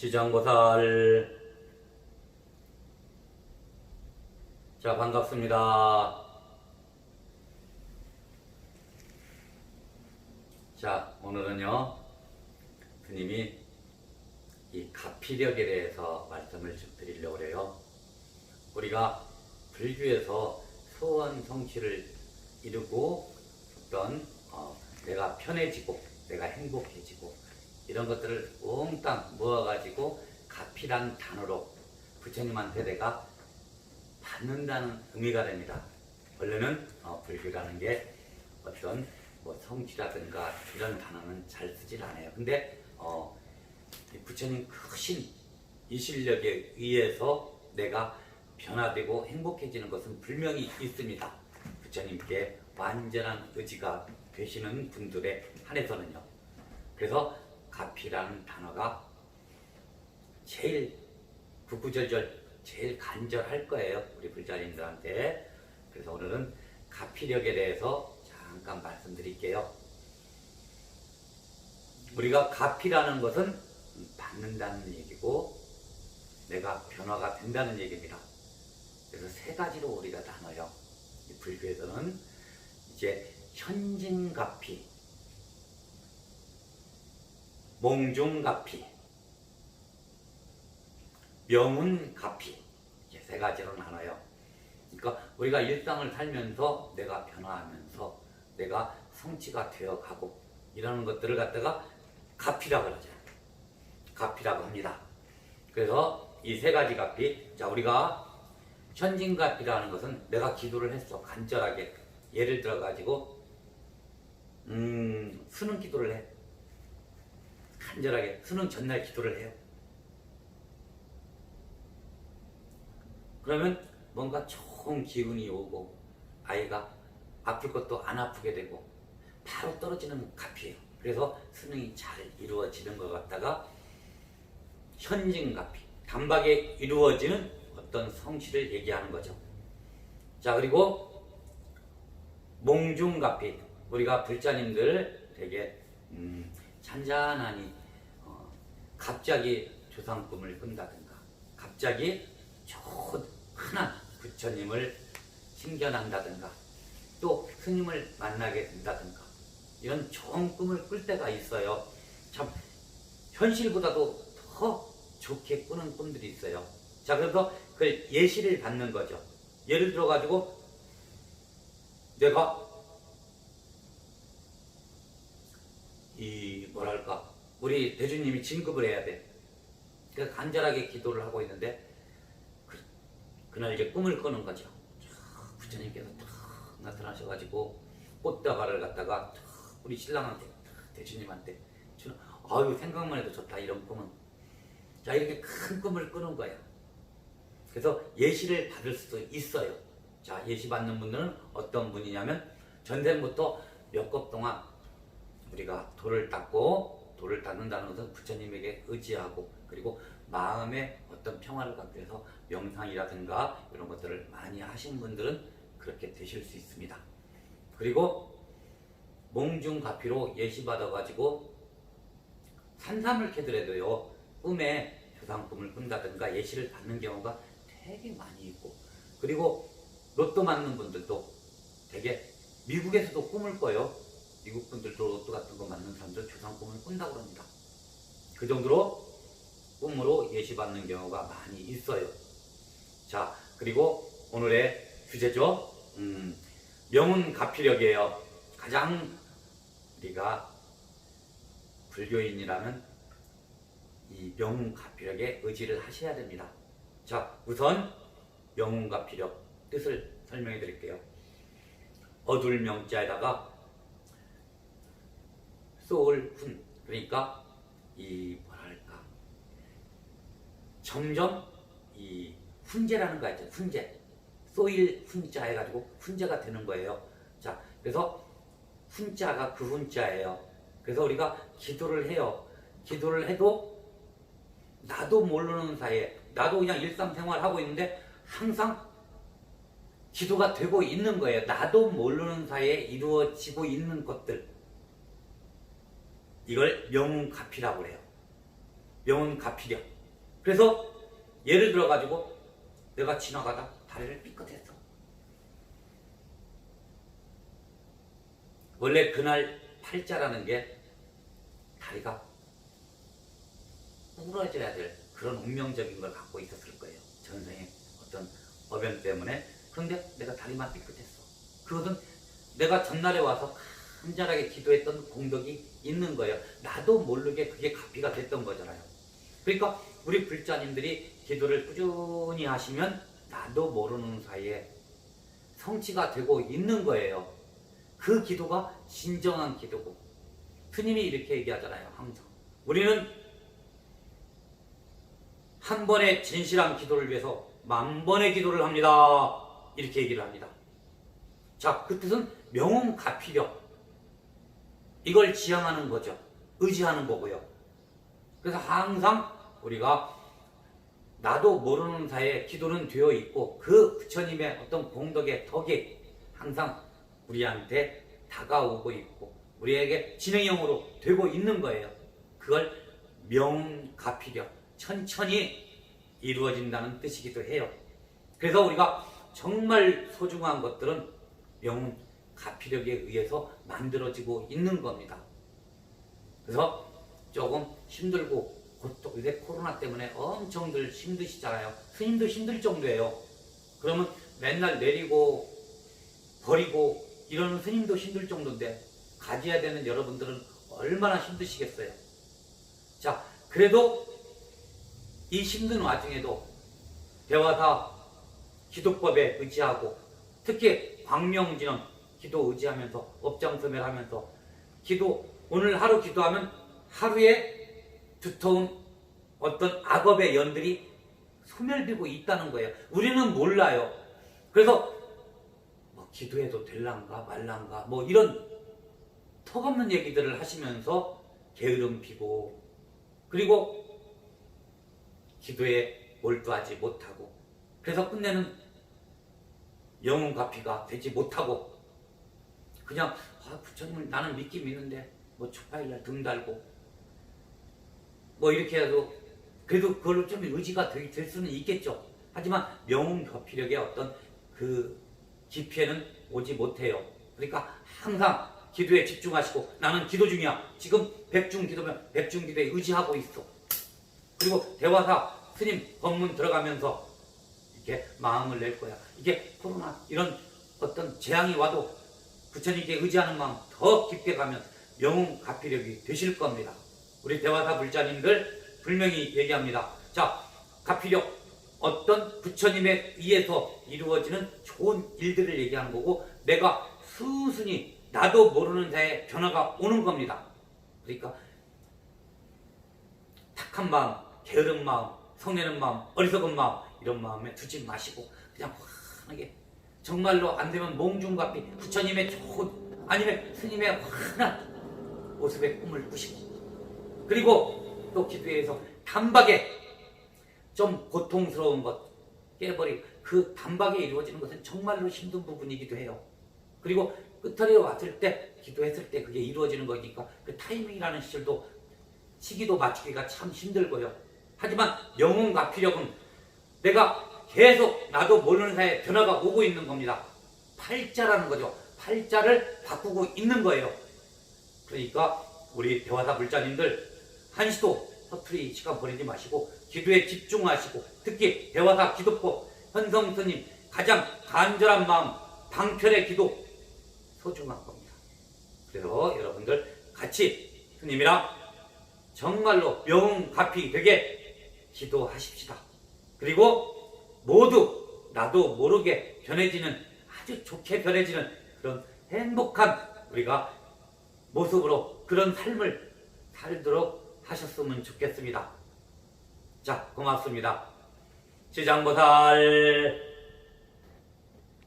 지장보살. 자, 반갑습니다. 자, 오늘은요, 스님이 이 가피력에 대해서 말씀을 좀 드리려고 그래요. 우리가 불교에서 소원 성취를 이루고 어떤 내가 편해지고 내가 행복해지고 이런 것들을 몽땅 모아가지고 가피란 단어로 부처님한테 내가 받는다는 의미가 됩니다. 원래는 불교라는 게 어떤 성취라든가 이런 단어는 잘 쓰질 않아요. 근데 부처님 크신 이 실력에 의해서 내가 변화되고 행복해지는 것은 분명히 있습니다. 부처님께 완전한 의지가 되시는 분들에 한해서는요. 그래서 가피라는 단어가 제일 구구절절 제일 간절할 거예요, 우리 불자님들한테. 그래서 오늘은 가피력에 대해서 잠깐 말씀드릴게요. 우리가 가피라는 것은 받는다는 얘기고 내가 변화가 된다는 얘기입니다. 그래서 세 가지로 우리가 나눠요. 불교에서는 이제 현진가피, 몽중가피, 명운가피, 이렇게 세 가지로 나눠요. 그러니까 우리가 일상을 살면서 내가 변화하면서 내가 성취가 되어가고 이러는 것들을 갖다가 가피라고 하죠. 가피라고 합니다. 그래서 이 세 가지 가피, 자, 우리가 현진가피라는 것은 내가 기도를 했어, 간절하게. 예를 들어 가지고 수능 기도를 해. 간절하게 수능 전날 기도를 해요. 그러면 뭔가 좋은 기운이 오고 아이가 아플 것도 안 아프게 되고 바로 떨어지는 가피예요. 그래서 수능이 잘 이루어지는 것 같다가 현진가피, 단박에 이루어지는 어떤 성취를 얘기하는 거죠. 자, 그리고 몽중가피, 우리가 불자님들 되게 잔잔하니 갑자기 조상 꿈을 꾼다든가 갑자기 좋은 흔한 부처님을 신견한다든가 또 스님을 만나게 된다든가 이런 좋은 꿈을 꿀 때가 있어요. 참 현실보다도 더 좋게 꾸는 꿈들이 있어요. 자, 그래서 그 예시를 받는 거죠. 예를 들어 가지고 내가 우리 대주님이 진급을 해야 돼. 그래서 간절하게 기도를 하고 있는데 그날 이제 꿈을 꾸는 거죠. 부처님께서 탁 나타나셔가지고 꽃다발을 갖다가 우리 신랑한테, 대주님한테 주는, 아유, 생각만 해도 좋다, 이런 꿈은. 자, 이렇게 큰 꿈을 꾸는 거야. 그래서 예시를 받을 수도 있어요. 자, 예시 받는 분들은 어떤 분이냐면 전생부터 몇 컵 동안 우리가 돌을 닦는다는 것은 부처님에게 의지하고 그리고 마음에 어떤 평화를 갖기 위해서 명상이라든가 이런 것들을 많이 하신 분들은 그렇게 되실 수 있습니다. 그리고 몽중가피로 예시 받아가지고 산삼을 캐더라도요, 꿈에 조상 꿈을 꾼다든가 예시를 받는 경우가 되게 많이 있고, 그리고 로또 맞는 분들도 되게 미국에서도 꿈을 꿔요. 미국 분들도 로또 같은 거 맞는 사람들 조상 꿈을 꾼다고 합니다. 그 정도로 꿈으로 예시 받는 경우가 많이 있어요. 자, 그리고 오늘의 주제죠. 명운가피력이에요. 가장 우리가 불교인이라면 이 명운가피력에 의지를 하셔야 됩니다. 자, 우선 명운가피력 뜻을 설명해 드릴게요. 어둘 명자에다가 쏠 훈, 그러니까 점점 이 훈제라는 거 있죠. 훈제, 쏘일 훈자 해가지고 훈제가 되는 거예요. 자, 그래서 훈자가 그 훈자예요. 그래서 우리가 기도를 해요. 기도를 해도 나도 모르는 사이에, 나도 그냥 일상생활 하고 있는데 항상 기도가 되고 있는 거예요. 나도 모르는 사이에 이루어지고 있는 것들, 이걸 명운가피라고 해요. 명운가피력. 그래서 예를 들어 가지고 내가 지나가다 다리를 삐끗했어. 원래 그날 팔자라는 게 다리가 부러져야 될 그런 운명적인 걸 갖고 있었을 거예요. 전생의 어떤 어변 때문에. 그런데 내가 다리만 삐끗했어. 그것은 내가 전날에 와서 간절하게 기도했던 공덕이 있는 거예요. 나도 모르게 그게 가피가 됐던 거잖아요. 그러니까 우리 불자님들이 기도를 꾸준히 하시면 나도 모르는 사이에 성취가 되고 있는 거예요. 그 기도가 진정한 기도고, 스님이 이렇게 얘기하잖아요. 항상 우리는 한 번의 진실한 기도를 위해서 10,000번의 기도를 합니다. 이렇게 얘기를 합니다. 자, 그 뜻은 명운가피력, 이걸 지향하는 거죠. 의지하는 거고요. 그래서 항상 우리가 나도 모르는 사이에 기도는 되어 있고, 그 부처님의 어떤 공덕의 덕이 항상 우리한테 다가오고 있고 우리에게 진행형으로 되고 있는 거예요. 그걸 명운가피력, 천천히 이루어진다는 뜻이기도 해요. 그래서 우리가 정말 소중한 것들은 명운가피력에 의해서 만들어지고 있는 겁니다. 그래서 조금 힘들고, 또 요새 코로나 때문에 엄청들 힘드시잖아요. 스님도 힘들 정도예요. 그러면 맨날 내리고 버리고 이러는 스님도 힘들 정도인데 가져야 되는 여러분들은 얼마나 힘드시겠어요. 자, 그래도 이 힘든 와중에도 대화사 기도법에 의지하고, 특히 광명진언 기도 의지하면서 업장소멸하면서 기도, 오늘 하루 기도하면 하루에 두터운 어떤 악업의 연들이 소멸되고 있다는 거예요. 우리는 몰라요. 그래서 뭐 기도해도 될란가 말란가 뭐 이런 턱없는 얘기들을 하시면서 게으름 피고, 그리고 기도에 몰두하지 못하고, 그래서 끝내는 영혼가피가 되지 못하고, 그냥 부처님을 나는 믿긴 믿는데 뭐 초파일날 등 달고 뭐 이렇게 해도 그래도 그걸로 좀 의지가 될 수는 있겠죠. 하지만 명운가피력의 어떤 그 깊이에는 오지 못해요. 그러니까 항상 기도에 집중하시고, 나는 기도 중이야. 지금 백중기도면 백중기도에 의지하고 있어. 그리고 대화사 스님 법문 들어가면서 이렇게 마음을 낼 거야. 이게 코로나 이런 어떤 재앙이 와도 부처님께 의지하는 마음 더 깊게 가면 명운가피력이 되실 겁니다. 우리 대화사 불자님들 분명히 얘기합니다. 자, 가피력, 어떤 부처님에 의해서 이루어지는 좋은 일들을 얘기하는 거고, 내가 스스로 나도 모르는 사이에 변화가 오는 겁니다. 그러니까 탁한 마음, 게으른 마음, 성내는 마음, 어리석은 마음, 이런 마음에 두지 마시고 그냥 환하게, 정말로 안 되면 몽중가피 부처님의 좋은, 아니면 스님의 환한 모습의 꿈을 꾸시고, 그리고 또 기도에서 단박에 좀 고통스러운 것 깨버리고, 그 단박에 이루어지는 것은 정말로 힘든 부분이기도 해요. 그리고 끝자리에 왔을 때, 기도했을 때 그게 이루어지는 거니까 그 타이밍이라는 시기도 맞추기가 참 힘들고요. 하지만 명운가피력은 내가 계속 나도 모르는 사이에 변화가 오고 있는 겁니다. 팔자라는 거죠. 팔자를 바꾸고 있는 거예요. 그러니까 우리 대화사 불자님들 한시도 허투리 시간 보내지 마시고 기도에 집중하시고, 특히 대화사 기도법 현성스님 가장 간절한 마음, 방편의 기도 소중한 겁니다. 그래서 여러분들 같이 스님이랑 정말로 명운가피 되게 기도하십시다. 그리고 모두 나도 모르게 변해지는, 아주 좋게 변해지는 그런 행복한 우리가 모습으로 그런 삶을 살도록 하셨으면 좋겠습니다. 자, 고맙습니다. 지장보살